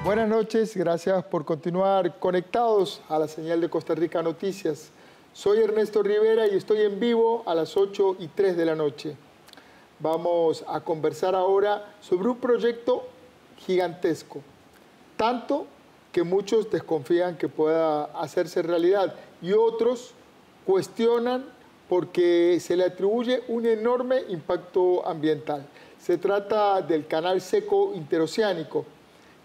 Buenas noches, gracias por continuar conectados a la señal de Costa Rica Noticias. Soy Ernesto Rivera y estoy en vivo a las 8:03 de la noche. Vamos a conversar ahora sobre un proyecto gigantesco, tanto que muchos desconfían que pueda hacerse realidad y otros cuestionan porque se le atribuye un enorme impacto ambiental. Se trata del Canal Seco Interoceánico,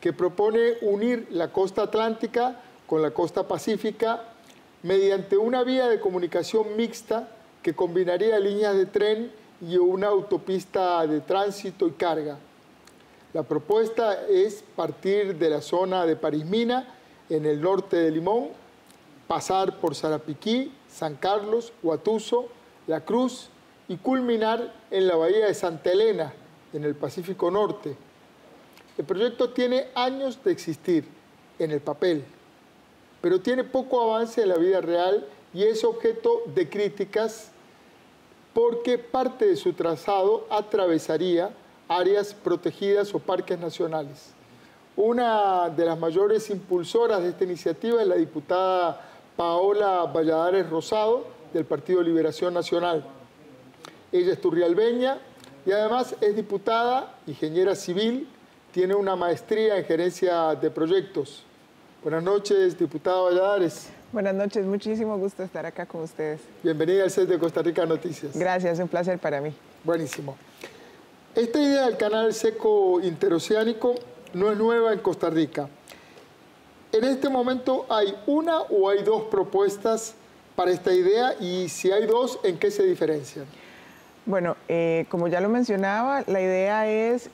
que propone unir la costa atlántica con la costa pacífica mediante una vía de comunicación mixta que combinaría líneas de tren y una autopista de tránsito y carga. La propuesta es partir de la zona de Parismina, en el norte de Limón, pasar por Sarapiquí, San Carlos, Huatuso, La Cruz y culminar en la bahía de Santa Elena, en el Pacífico Norte. El proyecto tiene años de existir en el papel, pero tiene poco avance en la vida real y es objeto de críticas porque parte de su trazado atravesaría áreas protegidas o parques nacionales. Una de las mayores impulsoras de esta iniciativa es la diputada Paola Valladares Rosado, del Partido Liberación Nacional. Ella es turrialbeña y además es diputada, ingeniera civil, tiene una maestría en gerencia de proyectos. Buenas noches, diputada Valladares. Buenas noches, muchísimo gusto estar acá con ustedes. Bienvenida al set de Costa Rica Noticias. Gracias, un placer para mí. Buenísimo. Esta idea del canal seco interoceánico no es nueva en Costa Rica. En este momento hay una o hay dos propuestas para esta idea y si hay dos, ¿en qué se diferencian? Bueno, como ya lo mencionaba, la idea es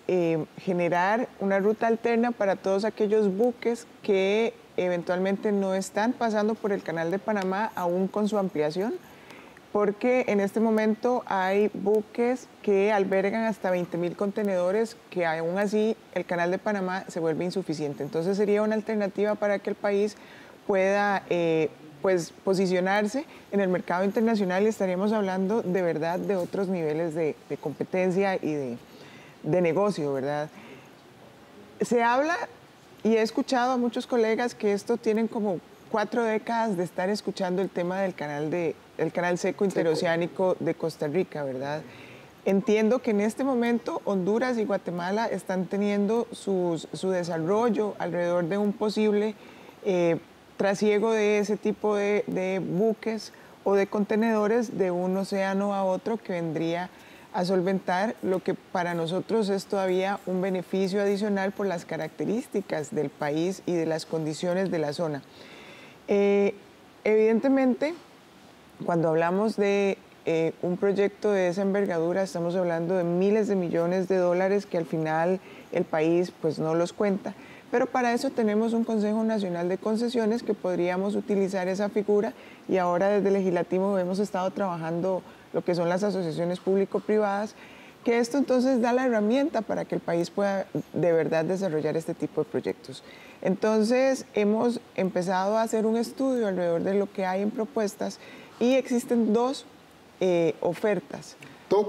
generar una ruta alterna para todos aquellos buques que eventualmente no están pasando por el Canal de Panamá aún con su ampliación, porque en este momento hay buques que albergan hasta 20.000 contenedores que aún así el Canal de Panamá se vuelve insuficiente. Entonces sería una alternativa para que el país pueda pues posicionarse en el mercado internacional y estaríamos hablando de verdad de otros niveles de competencia y de negocio, ¿verdad? Se habla y he escuchado a muchos colegas que esto tienen como 4 décadas de estar escuchando el tema del canal seco interoceánico de Costa Rica, ¿verdad? Entiendo que en este momento Honduras y Guatemala están teniendo su desarrollo alrededor de un posible trasiego de ese tipo de buques o de contenedores de un océano a otro que vendría a solventar lo que para nosotros es todavía un beneficio adicional por las características del país y de las condiciones de la zona. Evidentemente, cuando hablamos de un proyecto de esa envergadura, estamos hablando de miles de millones de dólares que al final el país pues no los cuenta. Pero para eso tenemos un Consejo Nacional de Concesiones que podríamos utilizar esa figura y ahora desde el Legislativo hemos estado trabajando lo que son las asociaciones público-privadas, que esto entonces da la herramienta para que el país pueda de verdad desarrollar este tipo de proyectos. Entonces hemos empezado a hacer un estudio alrededor de lo que hay en propuestas y existen dos ofertas. Dos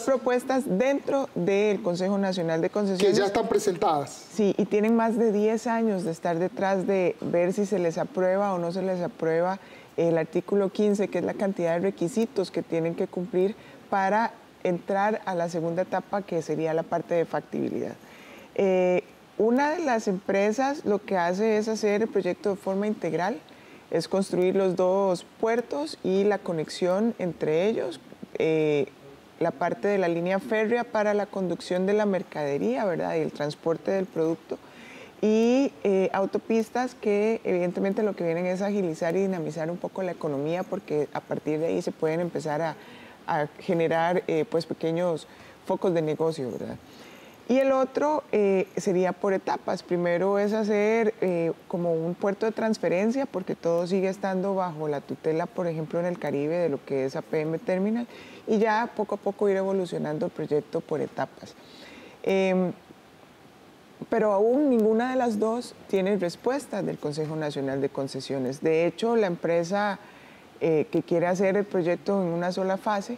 propuestas dentro del Consejo Nacional de Concesiones. Que ya están presentadas. Sí, y tienen más de 10 años de estar detrás de ver si se les aprueba o no se les aprueba el artículo 15, que es la cantidad de requisitos que tienen que cumplir para entrar a la segunda etapa, que sería la parte de factibilidad. Una de las empresas lo que hace es hacer el proyecto de forma integral, es construir los dos puertos y la conexión entre ellos, la parte de la línea férrea para la conducción de la mercadería, ¿verdad? Y el transporte del producto, y autopistas que evidentemente lo que vienen es agilizar y dinamizar un poco la economía, porque a partir de ahí se pueden empezar a generar pues pequeños focos de negocio, ¿verdad? Y el otro sería por etapas. Primero es hacer como un puerto de transferencia, porque todo sigue estando bajo la tutela, por ejemplo, en el Caribe, de lo que es APM Terminal, y ya poco a poco ir evolucionando el proyecto por etapas. Pero aún ninguna de las dos tiene respuesta del Consejo Nacional de Concesiones. De hecho, la empresa que quiere hacer el proyecto en una sola fase,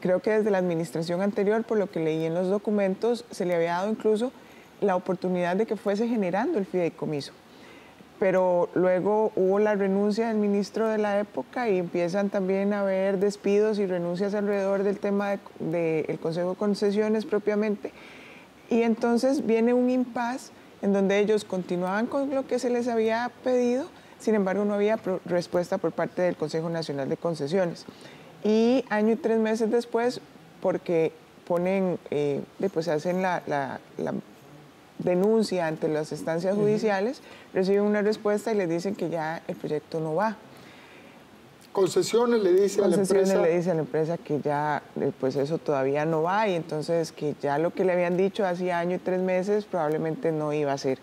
creo que desde la administración anterior, por lo que leí en los documentos, se le había dado incluso la oportunidad de que fuese generando el fideicomiso. Pero luego hubo la renuncia del ministro de la época y empiezan también a haber despidos y renuncias alrededor del tema del Consejo de Concesiones propiamente. Y entonces viene un impasse en donde ellos continuaban con lo que se les había pedido, sin embargo no había respuesta por parte del Consejo Nacional de Concesiones. Y año y 3 meses después, porque ponen, pues hacen la denuncia ante las instancias judiciales, reciben una respuesta y les dicen que ya el proyecto no va. Concesiones le dice a la empresa. Concesiones le dice a la empresa que ya, pues eso todavía no va y entonces que ya lo que le habían dicho hacía año y 3 meses probablemente no iba a ser.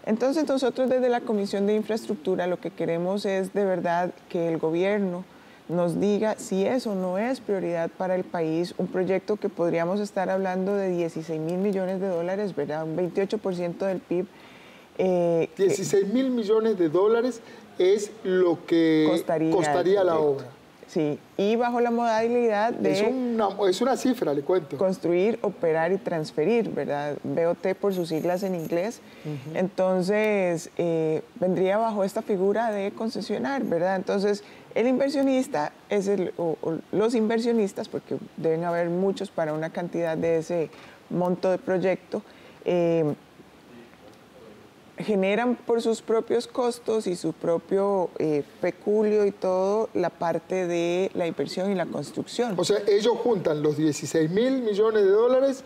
Entonces nosotros desde la Comisión de Infraestructura lo que queremos es de verdad que el gobierno nos diga si eso no es prioridad para el país, un proyecto que podríamos estar hablando de 16.000 millones de dólares, ¿verdad? Un 28% del PIB. 16.000 millones de dólares es lo que costaría la obra. Sí, y bajo la modalidad de... Es una cifra, le cuento. Construir, operar y transferir, ¿verdad? BOT por sus siglas en inglés. Entonces, vendría bajo esta figura de concesionar, ¿verdad? Entonces, el inversionista, o los inversionistas, porque deben haber muchos para una cantidad de ese monto de proyecto, generan por sus propios costos y su propio peculio y todo la parte de la inversión y la construcción. O sea, ellos juntan los 16.000 millones de dólares,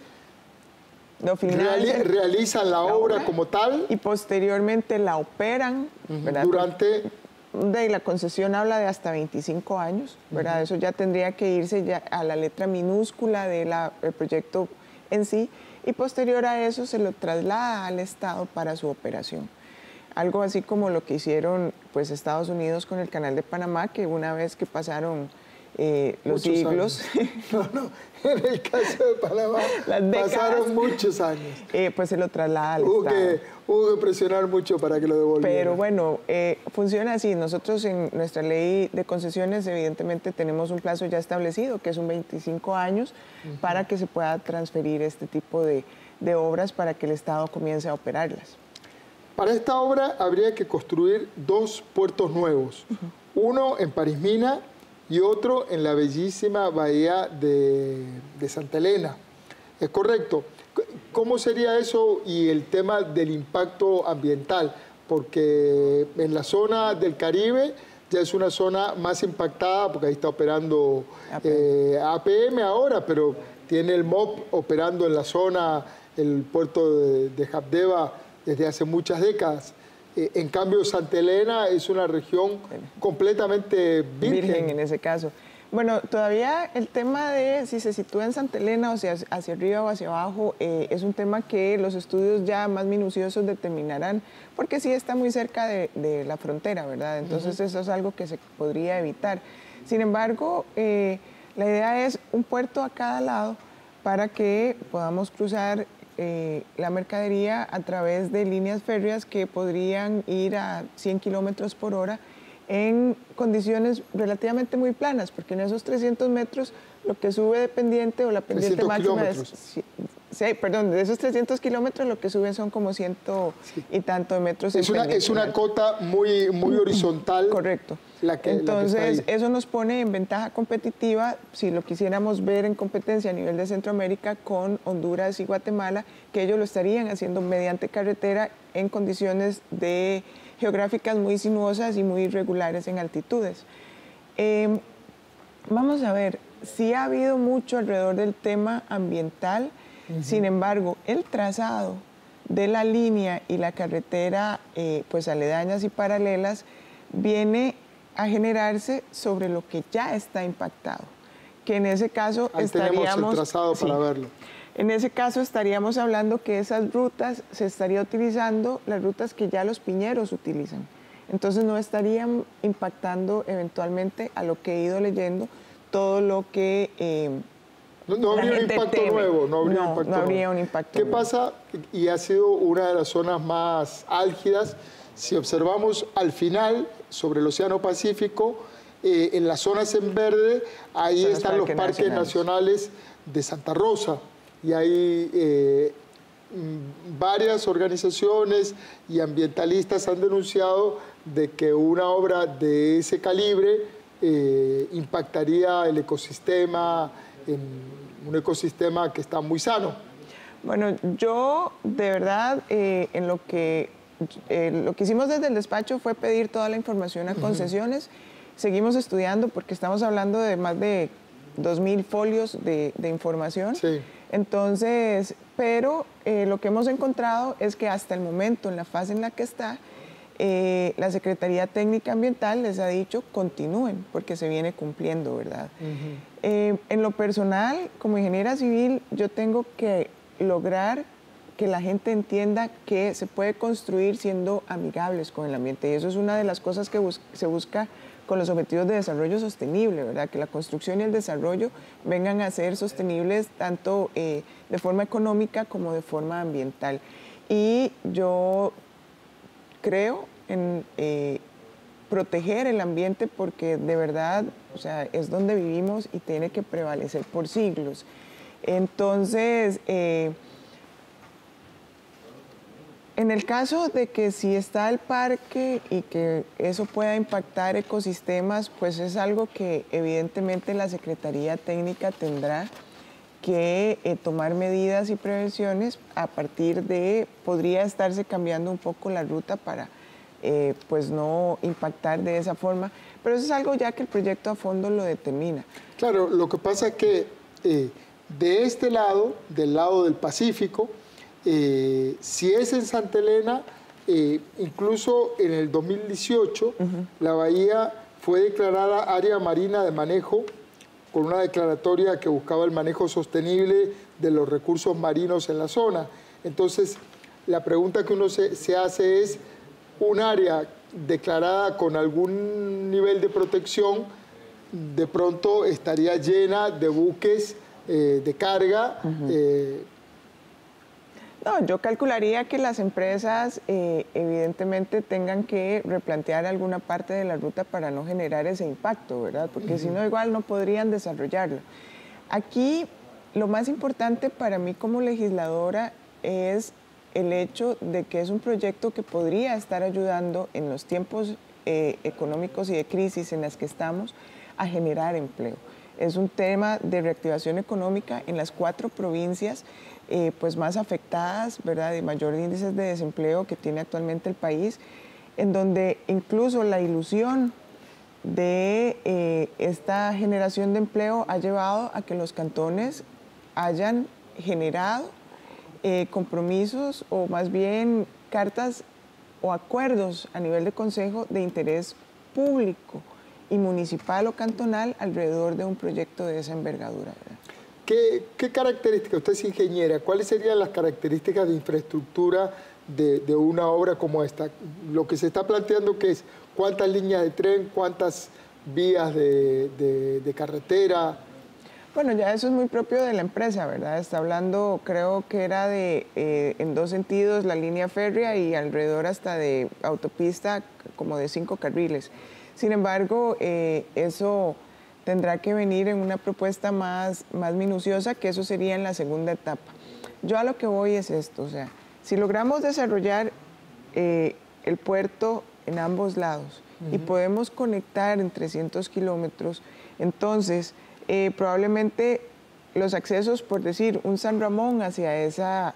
realizan la obra como tal. Y posteriormente la operan, ¿verdad? Durante... La concesión habla de hasta 25 años, ¿verdad? Eso ya tendría que irse ya a la letra minúscula del proyecto en sí. Y posterior a eso se lo traslada al Estado para su operación. Algo así como lo que hicieron pues, Estados Unidos con el Canal de Panamá, que una vez que pasaron los siglos... No, en el caso de Panamá pasaron muchos años. Pues se lo traslada al Estado. Hubo que presionar mucho para que lo devolvieran. Pero bueno, funciona así. Nosotros en nuestra ley de concesiones evidentemente tenemos un plazo ya establecido, que es un 25 años, para que se pueda transferir este tipo de obras para que el Estado comience a operarlas. Para esta obra habría que construir 2 puertos nuevos, uno en Parismina y otro en la bellísima bahía de Santa Elena. ¿Es correcto? ¿Cómo sería eso y el tema del impacto ambiental? Porque en la zona del Caribe ya es una zona más impactada, porque ahí está operando APM ahora, pero tiene el MOP operando en la zona, el puerto de Habdeba, desde hace muchas décadas. En cambio, Santa Elena es una región completamente virgen. En ese caso. Bueno, todavía el tema de si se sitúa en Santa Elena o si hacia arriba o hacia abajo es un tema que los estudios ya más minuciosos determinarán, porque sí está muy cerca de la frontera, ¿verdad? Entonces eso es algo que se podría evitar. Sin embargo, la idea es un puerto a cada lado para que podamos cruzar la mercadería a través de líneas férreas que podrían ir a 100 kilómetros por hora en condiciones relativamente muy planas, porque en esos 300 metros lo que sube de pendiente o la pendiente máxima de esos 300 kilómetros lo que suben son como 100 y tanto de metros. Es una cota muy horizontal. Correcto. Entonces, eso nos pone en ventaja competitiva si lo quisiéramos ver en competencia a nivel de Centroamérica con Honduras y Guatemala, que ellos lo estarían haciendo mediante carretera en condiciones geográficas muy sinuosas y muy irregulares en altitudes. Vamos a ver, sí ha habido mucho alrededor del tema ambiental, sin embargo, el trazado de la línea y la carretera pues aledañas y paralelas viene a generarse sobre lo que ya está impactado, que en ese caso tenemos el trazado para verlo. En ese caso estaríamos hablando que esas rutas se estaría utilizando las rutas que ya los piñeros utilizan. Entonces no estarían impactando eventualmente, a lo que he ido leyendo, todo lo que no habría un impacto nuevo. No habría un impacto nuevo. ¿Qué pasa? Y ha sido una de las zonas más álgidas. Si observamos al final, sobre el Océano Pacífico, en las zonas en verde, ahí están los parques nacionales de Santa Rosa. Y ahí varias organizaciones y ambientalistas han denunciado de que una obra de ese calibre impactaría el ecosistema, en un ecosistema que está muy sano. Bueno, yo de verdad en lo que hicimos desde el despacho fue pedir toda la información a concesiones. Seguimos estudiando porque estamos hablando de más de 2.000 folios de información. Sí. Entonces, pero lo que hemos encontrado es que hasta el momento, en la fase en la que está, la Secretaría Técnica Ambiental les ha dicho continúen porque se viene cumpliendo, ¿verdad? En lo personal, como ingeniera civil, yo tengo que lograr que la gente entienda que se puede construir siendo amigables con el ambiente, y eso es una de las cosas que se busca con los Objetivos de Desarrollo Sostenible, ¿verdad? Que la construcción y el desarrollo vengan a ser sostenibles tanto de forma económica como de forma ambiental. Y yo creo en proteger el ambiente porque de verdad, o sea, es donde vivimos y tiene que prevalecer por siglos. Entonces, en el caso de que si está el parque y que eso pueda impactar ecosistemas, pues es algo que evidentemente la Secretaría Técnica tendrá que tomar medidas y prevenciones a partir de, podría estarse cambiando un poco la ruta para pues no impactar de esa forma, pero eso es algo ya que el proyecto a fondo lo determina. Claro, lo que pasa es que de este lado, del lado del Pacífico, si es en Santa Elena, incluso en el 2018, la bahía fue declarada área marina de manejo con una declaratoria que buscaba el manejo sostenible de los recursos marinos en la zona. Entonces, la pregunta que uno se hace es, un área declarada con algún nivel de protección, de pronto estaría llena de buques de carga. No, yo calcularía que las empresas evidentemente tengan que replantear alguna parte de la ruta para no generar ese impacto, ¿verdad? Porque si no, igual no podrían desarrollarlo. Aquí lo más importante para mí como legisladora es el hecho de que es un proyecto que podría estar ayudando en los tiempos económicos y de crisis en las que estamos a generar empleo. Es un tema de reactivación económica en las 4 provincias pues más afectadas, ¿verdad?, de mayor índice de desempleo que tiene actualmente el país, en donde incluso la ilusión de esta generación de empleo ha llevado a que los cantones hayan generado compromisos o más bien cartas o acuerdos a nivel de consejo de interés público y municipal o cantonal alrededor de un proyecto de esa envergadura, ¿verdad? ¿Qué características, usted es ingeniera, cuáles serían las características de infraestructura de una obra como esta? Lo que se está planteando que es cuántas líneas de tren, cuántas vías de carretera. Bueno, ya eso es muy propio de la empresa, ¿verdad? Está hablando, creo que era de, en 2 sentidos, la línea férrea y alrededor hasta de autopista como de 5 carriles. Sin embargo, eso tendrá que venir en una propuesta más minuciosa, que eso sería en la segunda etapa. Yo a lo que voy es esto, o sea, si logramos desarrollar el puerto en ambos lados y podemos conectar en 300 kilómetros, entonces probablemente los accesos, por decir, un San Ramón hacia esa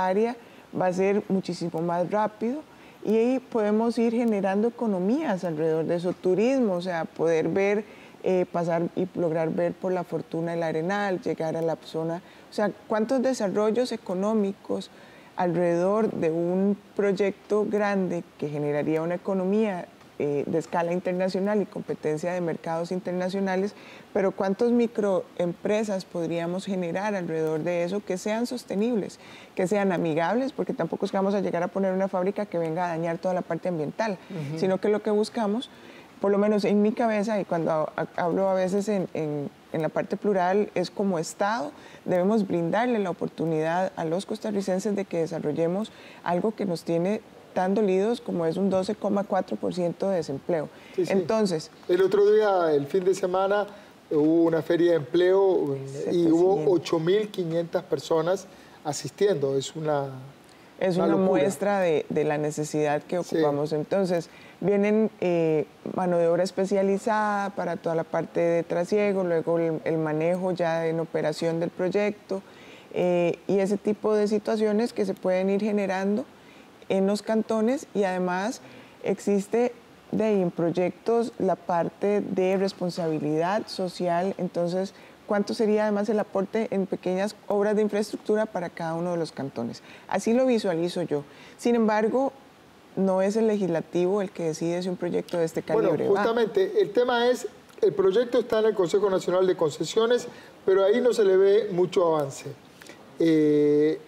área va a ser muchísimo más rápido y ahí podemos ir generando economías alrededor de eso, turismo, o sea, poder ver, pasar y lograr ver por la Fortuna el Arenal, llegar a la zona, o sea, cuántos desarrollos económicos alrededor de un proyecto grande que generaría una economía de escala internacional y competencia de mercados internacionales, pero cuántas microempresas podríamos generar alrededor de eso que sean sostenibles, que sean amigables, porque tampoco es que vamos a llegar a poner una fábrica que venga a dañar toda la parte ambiental, sino que lo que buscamos, por lo menos en mi cabeza, y cuando hablo a veces en la parte plural, es como Estado, debemos brindarle la oportunidad a los costarricenses de que desarrollemos algo que nos tiene tan dolidos como es un 12,4% de desempleo. Sí, sí. Entonces, el otro día, el fin de semana, hubo una feria de empleo y hubo 8.500 personas asistiendo. Es una una locura. muestra de la necesidad que ocupamos. Sí. Entonces, vienen mano de obra especializada para toda la parte de trasiego, luego el manejo ya en operación del proyecto y ese tipo de situaciones que se pueden ir generando en los cantones, y además existe en proyectos la parte de responsabilidad social. Entonces, ¿cuánto sería además el aporte en pequeñas obras de infraestructura para cada uno de los cantones? Así lo visualizo yo. Sin embargo, no es el legislativo el que decide si un proyecto de este calibre Bueno, justamente, el tema es, el proyecto está en el Consejo Nacional de Concesiones, pero ahí no se le ve mucho avance.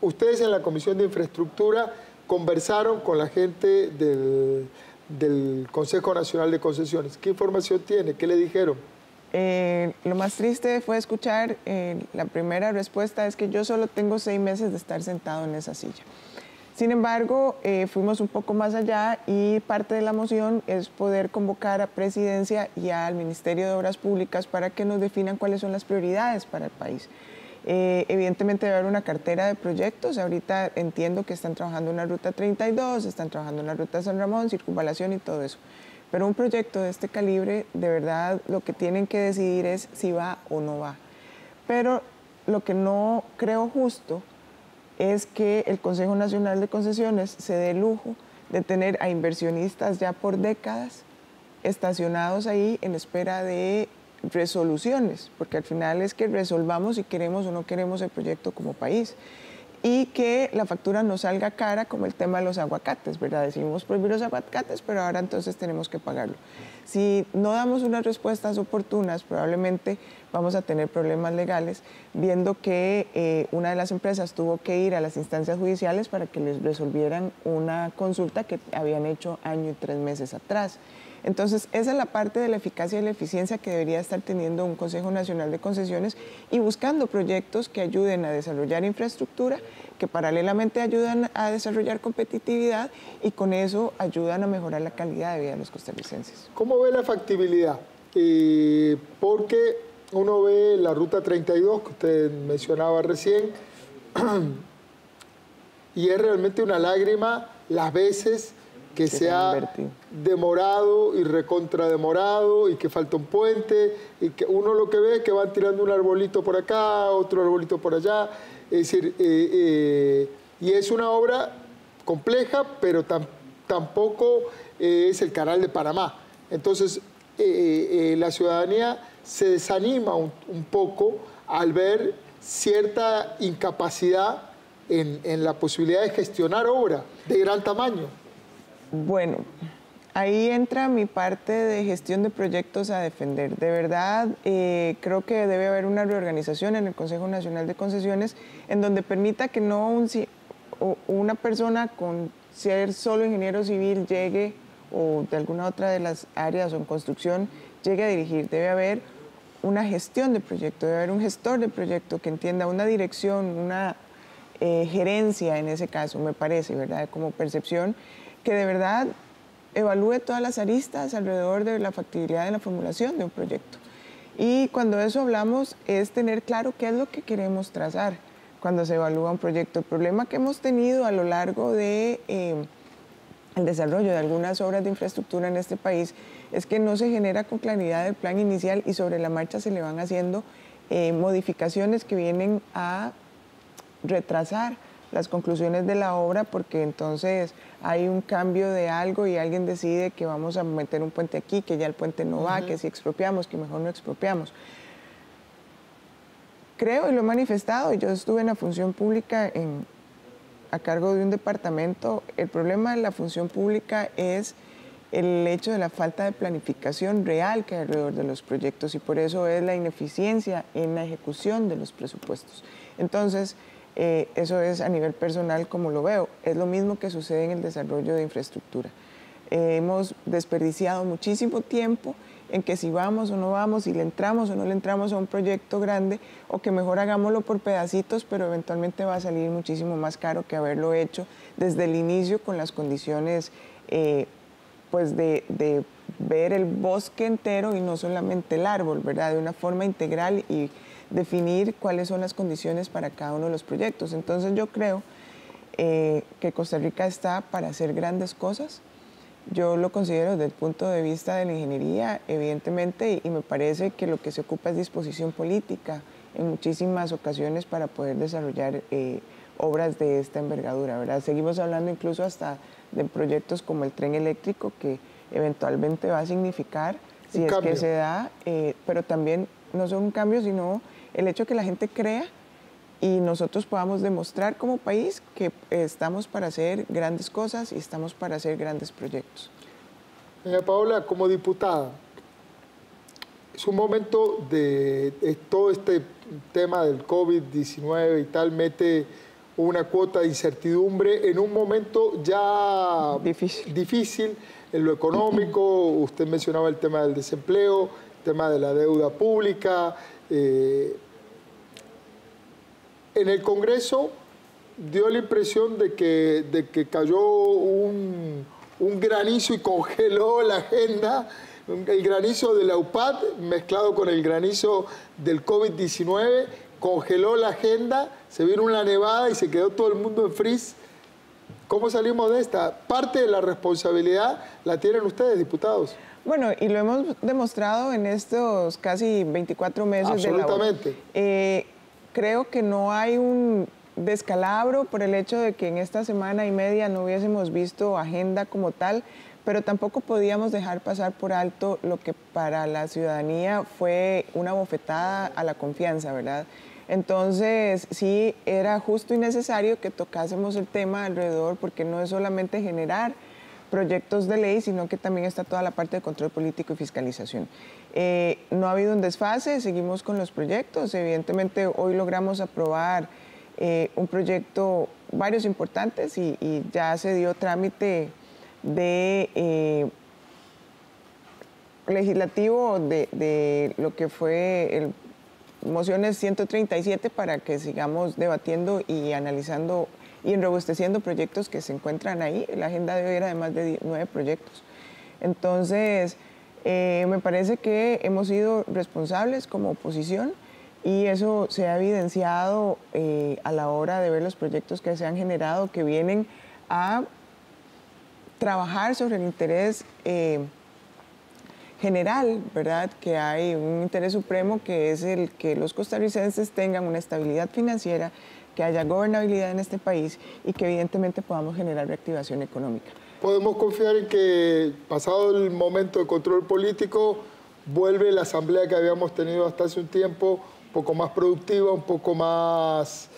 Ustedes en la Comisión de Infraestructura conversaron con la gente del Consejo Nacional de Concesiones. ¿Qué información tiene? ¿Qué le dijeron? Lo más triste fue escuchar, la primera respuesta es que yo solo tengo 6 meses de estar sentado en esa silla. Sin embargo, fuimos un poco más allá y parte de la moción es poder convocar a Presidencia y al Ministerio de Obras Públicas para que nos definan cuáles son las prioridades para el país. Evidentemente debe haber una cartera de proyectos. Ahorita entiendo que están trabajando en la Ruta 32, están trabajando en la Ruta San Ramón, circunvalación y todo eso. Pero un proyecto de este calibre, de verdad, lo que tienen que decidir es si va o no va. Pero lo que no creo justo es que el Consejo Nacional de Concesiones se dé el lujo de tener a inversionistas ya por décadas estacionados ahí en espera de resoluciones, porque al final es que resolvamos si queremos o no queremos el proyecto como país, y que la factura nos salga cara, como el tema de los aguacates, ¿verdad? Decidimos prohibir los aguacates, pero ahora entonces tenemos que pagarlo. Si no damos unas respuestas oportunas, probablemente vamos a tener problemas legales, viendo que una de las empresas tuvo que ir a las instancias judiciales para que les resolvieran una consulta que habían hecho año y 3 meses atrás. Entonces, esa es la parte de la eficacia y la eficiencia que debería estar teniendo un Consejo Nacional de Concesiones, y buscando proyectos que ayuden a desarrollar infraestructura, que paralelamente ayudan a desarrollar competitividad y con eso ayudan a mejorar la calidad de vida de los costarricenses. ¿Cómo ve la factibilidad? Porque uno ve la Ruta 32, que usted mencionaba recién, y es realmente una lágrima las veces que se ha demorado y recontrademorado, y que falta un puente, y que uno lo que ve es que van tirando un arbolito por acá, otro arbolito por allá. Es decir, y es una obra compleja, pero tampoco es el Canal de Panamá. Entonces, la ciudadanía se desanima un poco al ver cierta incapacidad en la posibilidad de gestionar obra de gran tamaño. Bueno, ahí entra mi parte de gestión de proyectos a defender. De verdad, creo que debe haber una reorganización en el Consejo Nacional de Concesiones en donde permita que no una persona con ser solo ingeniero civil llegue, o de alguna otra de las áreas o en construcción, llegue a dirigir. Debe haber una gestión de proyecto, debe haber un gestor de proyecto que entienda una dirección, una gerencia en ese caso, me parece, ¿verdad? Como percepción, que de verdad evalúe todas las aristas alrededor de la factibilidad de la formulación de un proyecto. Y cuando de eso hablamos es tener claro qué es lo que queremos trazar cuando se evalúa un proyecto. El problema que hemos tenido a lo largo de el desarrollo de algunas obras de infraestructura en este país es que no se genera con claridad el plan inicial, y sobre la marcha se le van haciendo modificaciones que vienen a retrasar las conclusiones de la obra, porque entonces hay un cambio de algo y alguien decide que vamos a meter un puente aquí, que ya el puente no va, que si expropiamos, que mejor no expropiamos. Creo, y lo he manifestado, y yo estuve en la función pública a cargo de un departamento. El problema de la función pública es el hecho de la falta de planificación real que hay alrededor de los proyectos, y por eso es la ineficiencia en la ejecución de los presupuestos. Entonces, eso es a nivel personal como lo veo. Es lo mismo que sucede en el desarrollo de infraestructura. Hemos desperdiciado muchísimo tiempo en que si vamos o no vamos, si le entramos o no le entramos a un proyecto grande, o que mejor hagámoslo por pedacitos, pero eventualmente va a salir muchísimo más caro que haberlo hecho desde el inicio con las condiciones pues de ver el bosque entero y no solamente el árbol, ¿verdad? De una forma integral y definir cuáles son las condiciones para cada uno de los proyectos. Entonces yo creo que Costa Rica está para hacer grandes cosas. Yo lo considero desde el punto de vista de la ingeniería, evidentemente, y me parece que lo que se ocupa es disposición política en muchísimas ocasiones para poder desarrollar obras de esta envergadura, ¿verdad? Seguimos hablando incluso hasta de proyectos como el tren eléctrico, que eventualmente va a significar, si es que se da, pero también no solo un cambio, sino el hecho de que la gente crea y nosotros podamos demostrar como país que estamos para hacer grandes cosas y estamos para hacer grandes proyectos. Doña Paola, como diputada, es un momento de todo este tema del COVID-19 y tal, mete una cuota de incertidumbre en un momento ya difícil en lo económico. Usted mencionaba el tema del desempleo, el tema de la deuda pública. En el Congreso dio la impresión de que cayó un granizo y congeló la agenda, el granizo de la UPAD mezclado con el granizo del COVID-19, congeló la agenda, se vino una nevada y se quedó todo el mundo en freeze. ¿Cómo salimos de esta? Parte de la responsabilidad la tienen ustedes, diputados. Bueno, y lo hemos demostrado en estos casi 24 meses de labor. Absolutamente. Creo que no hay un descalabro por el hecho de que en esta semana y media no hubiésemos visto agenda como tal, pero tampoco podíamos dejar pasar por alto lo que para la ciudadanía fue una bofetada a la confianza, ¿verdad? Entonces, sí, era justo y necesario que tocásemos el tema alrededor, porque no es solamente generar proyectos de ley, sino que también está toda la parte de control político y fiscalización. No ha habido un desfase, seguimos con los proyectos. Evidentemente, hoy logramos aprobar un proyecto, varios importantes, y ya se dio trámite de legislativo de lo que fue el mociones 137 para que sigamos debatiendo y analizando y enrobusteciendo proyectos que se encuentran ahí. La agenda de hoy era de más de 9 proyectos. Entonces, me parece que hemos sido responsables como oposición y eso se ha evidenciado a la hora de ver los proyectos que se han generado, que vienen a trabajar sobre el interés general, ¿verdad? Que hay un interés supremo que es el que los costarricenses tengan una estabilidad financiera, que haya gobernabilidad en este país y que evidentemente podamos generar reactivación económica. ¿Podemos confiar en que, pasado el momento de control político, vuelve la asamblea que habíamos tenido hasta hace un tiempo, un poco más productiva, un poco más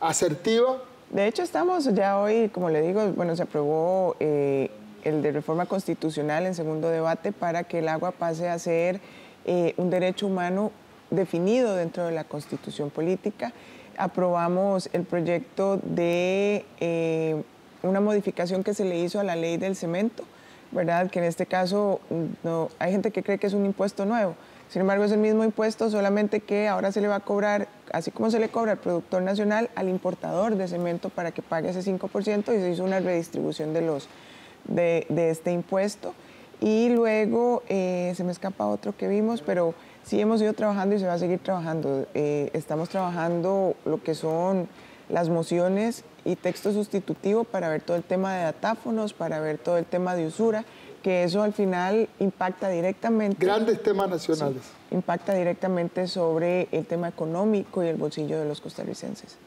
asertiva? De hecho, estamos ya hoy, como le digo, bueno, se aprobó el de reforma constitucional en segundo debate para que el agua pase a ser un derecho humano definido dentro de la Constitución política. Aprobamos el proyecto de una modificación que se le hizo a la ley del cemento, ¿verdad? Que en este caso no, hay gente que cree que es un impuesto nuevo. Sin embargo, es el mismo impuesto, solamente que ahora se le va a cobrar, así como se le cobra al productor nacional, al importador de cemento para que pague ese 5%, y se hizo una redistribución de este impuesto. Y luego, se me escapa otro que vimos, pero sí hemos ido trabajando y se va a seguir trabajando. Estamos trabajando lo que son las mociones y texto sustitutivo para ver todo el tema de datáfonos, para ver todo el tema de usura, que eso al final impacta directamente. Grandes temas nacionales. Sí, impacta directamente sobre el tema económico y el bolsillo de los costarricenses.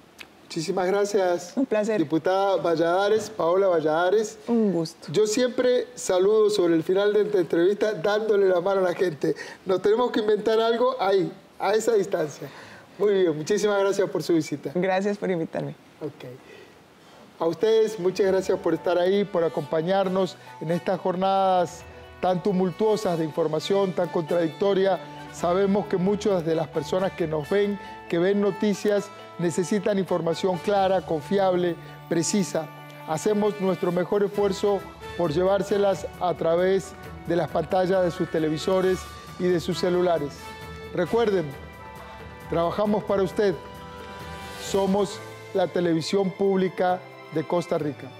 Muchísimas gracias. Un placer. Diputada Valladares, Paola Valladares. Un gusto. Yo siempre saludo sobre el final de esta entrevista dándole la mano a la gente. Nos tenemos que inventar algo ahí, a esa distancia. Muy bien, muchísimas gracias por su visita. Gracias por invitarme. Ok. A ustedes, muchas gracias por estar ahí, por acompañarnos en estas jornadas tan tumultuosas de información, tan contradictoria. Sabemos que muchas de las personas que nos ven, que ven noticias, necesitan información clara, confiable, precisa. Hacemos nuestro mejor esfuerzo por llevárselas a través de las pantallas de sus televisores y de sus celulares. Recuerden, trabajamos para usted. Somos la televisión pública de Costa Rica.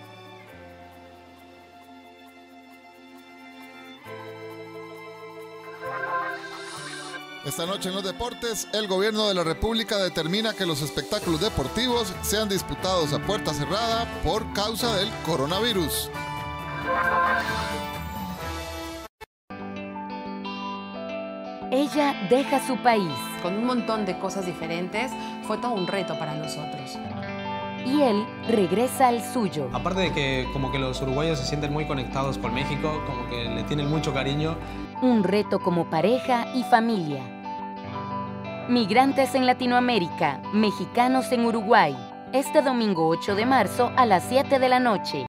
Esta noche en los deportes, el gobierno de la República determina que los espectáculos deportivos sean disputados a puerta cerrada por causa del coronavirus. Ella deja su país. Con un montón de cosas diferentes, fue todo un reto para nosotros. Y él regresa al suyo. Aparte de que como que los uruguayos se sienten muy conectados con México, como que le tienen mucho cariño. Un reto como pareja y familia. Migrantes en Latinoamérica, mexicanos en Uruguay. Este domingo 8 de marzo a las 7 de la noche.